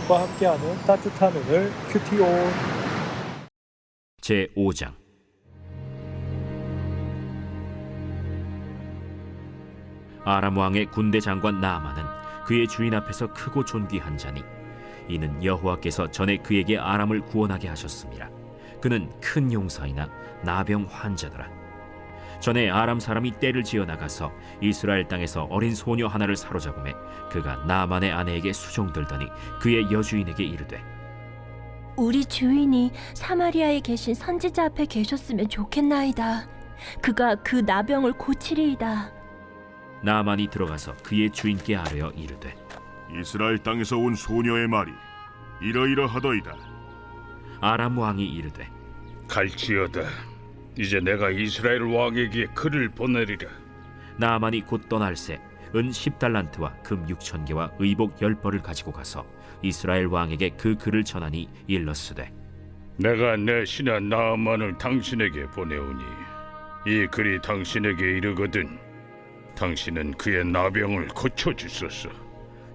가족과 함께하는 따뜻한 오늘 큐티온. 제5장. 아람 왕의 군대 장관 나아만은 그의 주인 앞에서 크고 존귀한 자니 이는 여호와께서 전에 그에게 아람을 구원하게 하셨습니다. 그는 큰 용사이나 나병 환자더라. 전에 아람 사람이 떼를 지어 나가서 이스라엘 땅에서 어린 소녀 하나를 사로잡음에 그가 나아만의 아내에게 수종들더니 그의 여주인에게 이르되, 우리 주인이 사마리아에 계신 선지자 앞에 계셨으면 좋겠나이다. 그가 그 나병을 고치리이다. 나아만이 들어가서 그의 주인께 아뢰어 이르되, 이스라엘 땅에서 온 소녀의 말이 이러이러하더이다. 아람 왕이 이르되, 갈지어다. 이제 내가 이스라엘 왕에게 글을 보내리라. 나아만이 곧 떠날새 은 10달란트와 금 6,000개와 의복 10벌을 가지고 가서 이스라엘 왕에게 그 글을 전하니 일렀으되, 내가 내 신하 나아만을 당신에게 보내오니 이 글이 당신에게 이르거든 당신은 그의 나병을 고쳐주소서.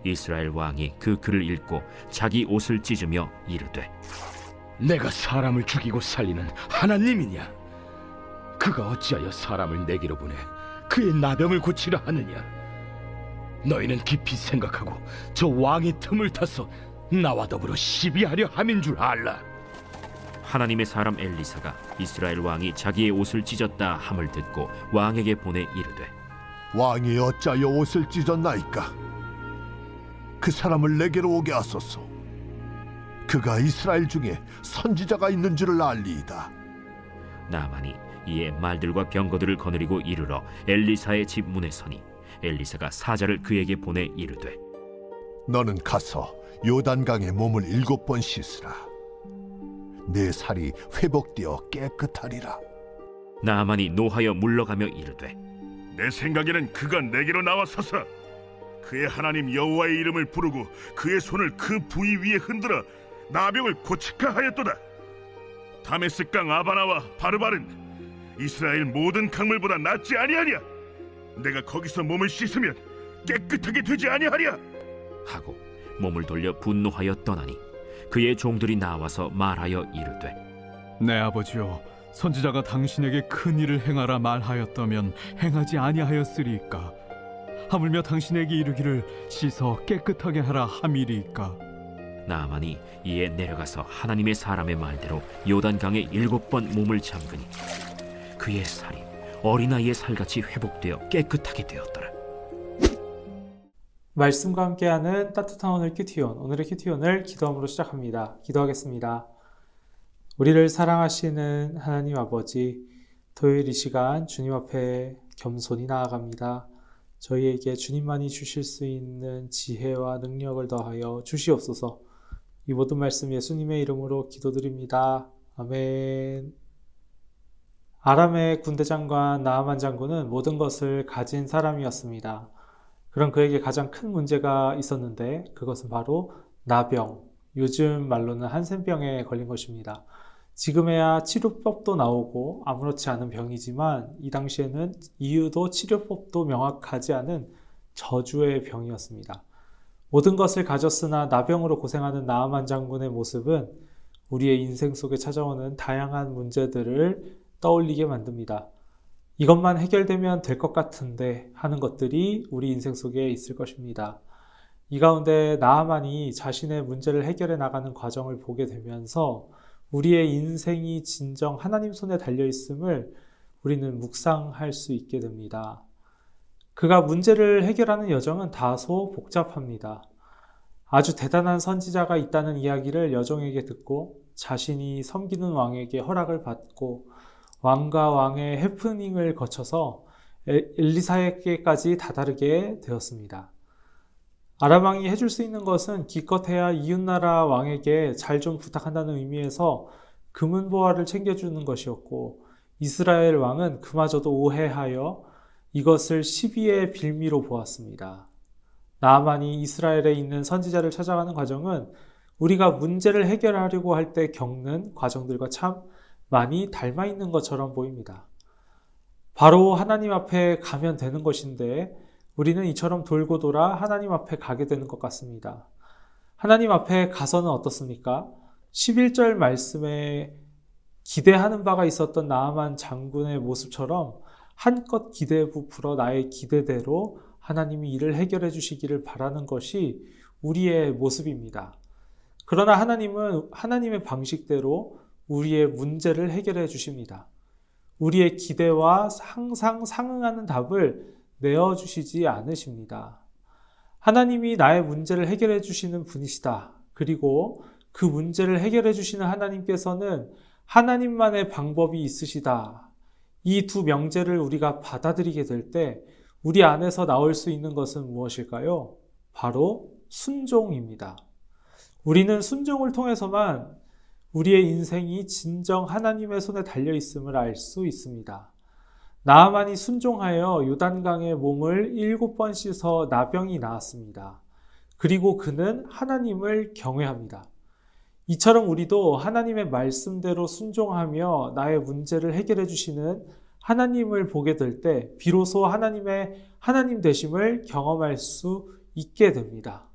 이스라엘 왕이 그 글을 읽고 자기 옷을 찢으며 이르되, 내가 사람을 죽이고 살리는 하나님이냐? 그가 어찌하여 사람을 내게로 보내 그의 나병을 고치려 하느냐? 너희는 깊이 생각하고 저 왕의 틈을 타서 나와 더불어 시비하려 함인 줄 알라. 하나님의 사람 엘리사가 이스라엘 왕이 자기의 옷을 찢었다 함을 듣고 왕에게 보내 이르되, 왕이 어찌하여 옷을 찢었나이까? 그 사람을 내게로 오게 하소서. 그가 이스라엘 중에 선지자가 있는 줄을 알리이다. 나아만이 이에 말들과 병거들을 거느리고 이르러 엘리사의 집 문에 서니 엘리사가 사자를 그에게 보내 이르되, 너는 가서 요단강에 몸을 7번 씻으라. 내 살이 회복되어 깨끗하리라. 나아만이 노하여 물러가며 이르되, 내 생각에는 그가 내게로 나와서서 그의 하나님 여호와의 이름을 부르고 그의 손을 그 부위 위에 흔들어 나병을 고치카 하였도다. 다메스강 아바나와 바르바른 이스라엘 모든 강물보다 낫지 아니하냐? 내가 거기서 몸을 씻으면 깨끗하게 되지 아니하랴? 하고 몸을 돌려 분노하여 떠나니 그의 종들이 나와서 말하여 이르되, 내 아버지여, 선지자가 당신에게 큰 일을 행하라 말하였다면 행하지 아니하였으리이까? 하물며 당신에게 이르기를 씻어 깨끗하게 하라 함이리이까? 나아만이 이에 내려가서 하나님의 사람의 말대로 요단강에 7번 몸을 잠그니 그의 살이 어린아이의 살같이 회복되어 깨끗하게 되었더라. 말씀과 함께하는 따뜻한 오늘 큐티온. 오늘의 큐티온을 기도함으로 시작합니다. 기도하겠습니다. 우리를 사랑하시는 하나님 아버지, 토요일 이 시간 주님 앞에 겸손히 나아갑니다. 저희에게 주님만이 주실 수 있는 지혜와 능력을 더하여 주시옵소서. 이 모든 말씀 예수님의 이름으로 기도드립니다. 아멘. 아람의 군대 장관 나아만 장군은 모든 것을 가진 사람이었습니다. 그런 그에게 가장 큰 문제가 있었는데 그것은 바로 나병, 요즘 말로는 한센병에 걸린 것입니다. 지금에야 치료법도 나오고 아무렇지 않은 병이지만 이 당시에는 이유도 치료법도 명확하지 않은 저주의 병이었습니다. 모든 것을 가졌으나 나병으로 고생하는 나아만 장군의 모습은 우리의 인생 속에 찾아오는 다양한 문제들을 떠올리게 만듭니다. 이것만 해결되면 될 것 같은데 하는 것들이 우리 인생 속에 있을 것입니다. 이 가운데 나아만이 자신의 문제를 해결해 나가는 과정을 보게 되면서 우리의 인생이 진정 하나님 손에 달려 있음을 우리는 묵상할 수 있게 됩니다. 그가 문제를 해결하는 여정은 다소 복잡합니다. 아주 대단한 선지자가 있다는 이야기를 여종에게 듣고 자신이 섬기는 왕에게 허락을 받고 왕과 왕의 해프닝을 거쳐서 엘리사에게까지 다다르게 되었습니다. 아람 왕이 해줄 수 있는 것은 기껏해야 이웃나라 왕에게 잘 좀 부탁한다는 의미에서 금은보화를 챙겨주는 것이었고, 이스라엘 왕은 그마저도 오해하여 이것을 시비의 빌미로 보았습니다. 나아만이 이스라엘에 있는 선지자를 찾아가는 과정은 우리가 문제를 해결하려고 할 때 겪는 과정들과 참 많이 닮아 있는 것처럼 보입니다. 바로 하나님 앞에 가면 되는 것인데 우리는 이처럼 돌고 돌아 하나님 앞에 가게 되는 것 같습니다. 하나님 앞에 가서는 어떻습니까? 11절 말씀에 기대하는 바가 있었던 나아만 장군의 모습처럼 한껏 기대에 부풀어 나의 기대대로 하나님이 일을 해결해 주시기를 바라는 것이 우리의 모습입니다. 그러나 하나님은 하나님의 방식대로 우리의 문제를 해결해 주십니다. 우리의 기대와 항상 상응하는 답을 내어주시지 않으십니다. 하나님이 나의 문제를 해결해 주시는 분이시다. 그리고 그 문제를 해결해 주시는 하나님께서는 하나님만의 방법이 있으시다. 이 두 명제를 우리가 받아들이게 될 때 우리 안에서 나올 수 있는 것은 무엇일까요? 바로 순종입니다. 우리는 순종을 통해서만 우리의 인생이 진정 하나님의 손에 달려 있음을 알 수 있습니다. 나아만이 순종하여 요단강에 몸을 7번 씻어 나병이 나았습니다. 그리고 그는 하나님을 경외합니다. 이처럼 우리도 하나님의 말씀대로 순종하며 나의 문제를 해결해 주시는 하나님을 보게 될 때 비로소 하나님의 하나님 되심을 경험할 수 있게 됩니다.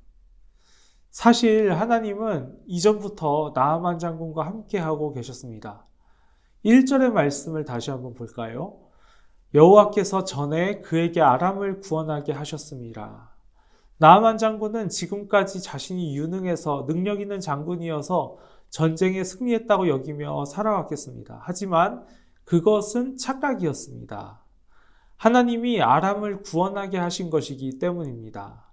사실 하나님은 이전부터 나아만 장군과 함께하고 계셨습니다. 1절의 말씀을 다시 한번 볼까요? 여호와께서 전에 그에게 아람을 구원하게 하셨습니다. 나아만 장군은 지금까지 자신이 유능해서 능력 있는 장군이어서 전쟁에 승리했다고 여기며 살아왔겠습니다. 하지만 그것은 착각이었습니다. 하나님이 아람을 구원하게 하신 것이기 때문입니다.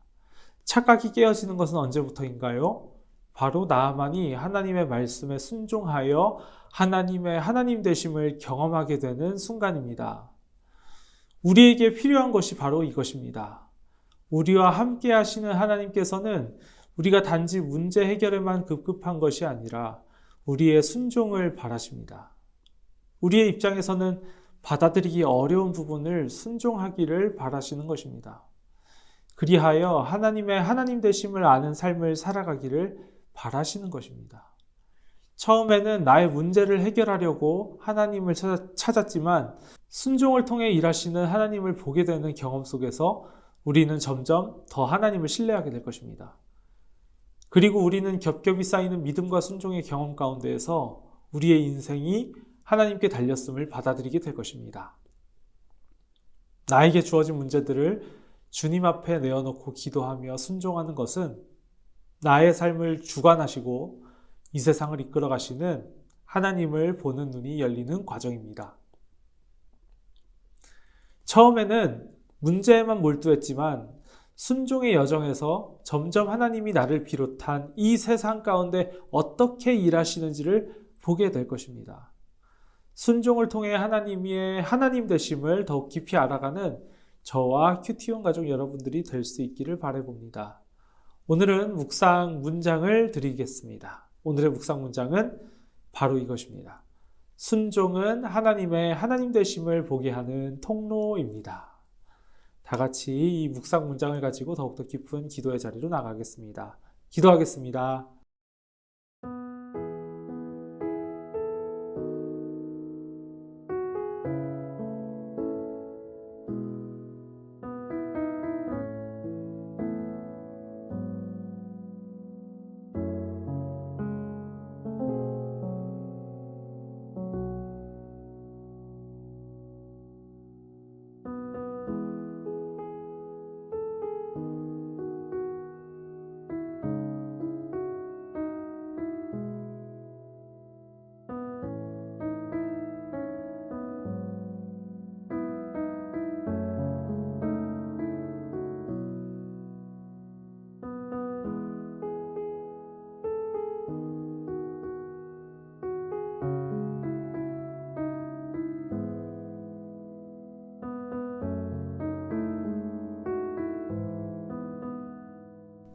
착각이 깨어지는 것은 언제부터인가요? 바로 나아만이 하나님의 말씀에 순종하여 하나님의 하나님 되심을 경험하게 되는 순간입니다. 우리에게 필요한 것이 바로 이것입니다. 우리와 함께 하시는 하나님께서는 우리가 단지 문제 해결에만 급급한 것이 아니라 우리의 순종을 바라십니다. 우리의 입장에서는 받아들이기 어려운 부분을 순종하기를 바라시는 것입니다. 그리하여 하나님의 하나님 되심을 아는 삶을 살아가기를 바라시는 것입니다. 처음에는 나의 문제를 해결하려고 하나님을 찾았지만 순종을 통해 일하시는 하나님을 보게 되는 경험 속에서 우리는 점점 더 하나님을 신뢰하게 될 것입니다. 그리고 우리는 겹겹이 쌓이는 믿음과 순종의 경험 가운데에서 우리의 인생이 하나님께 달렸음을 받아들이게 될 것입니다. 나에게 주어진 문제들을 주님 앞에 내어놓고 기도하며 순종하는 것은 나의 삶을 주관하시고 이 세상을 이끌어 가시는 하나님을 보는 눈이 열리는 과정입니다. 처음에는 문제에만 몰두했지만 순종의 여정에서 점점 하나님이 나를 비롯한 이 세상 가운데 어떻게 일하시는지를 보게 될 것입니다. 순종을 통해 하나님의 하나님 되심을 더욱 깊이 알아가는 저와 큐티온 가족 여러분들이 될 수 있기를 바라봅니다. 오늘은 묵상 문장을 드리겠습니다. 오늘의 묵상 문장은 바로 이것입니다. 순종은 하나님의 하나님 되심을 보게 하는 통로입니다. 다 같이 이 묵상 문장을 가지고 더욱더 깊은 기도의 자리로 나가겠습니다. 기도하겠습니다.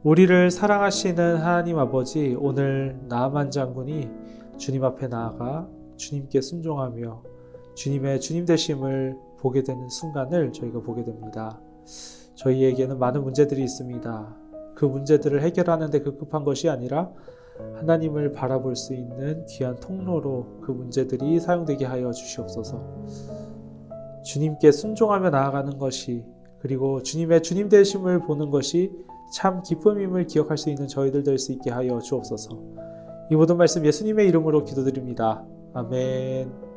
우리를 사랑하시는 하나님 아버지, 오늘 나아만 장군이 주님 앞에 나아가 주님께 순종하며 주님의 주님 되심을 보게 되는 순간을 저희가 보게 됩니다. 저희에게는 많은 문제들이 있습니다. 그 문제들을 해결하는 데 급급한 것이 아니라 하나님을 바라볼 수 있는 귀한 통로로 그 문제들이 사용되게 하여 주시옵소서. 주님께 순종하며 나아가는 것이 그리고 주님의 주님 되심을 보는 것이 참 기쁨임을 기억할 수 있는 저희들 될 수 있게 하여 주옵소서. 이 모든 말씀 예수님의 이름으로 기도드립니다. 아멘.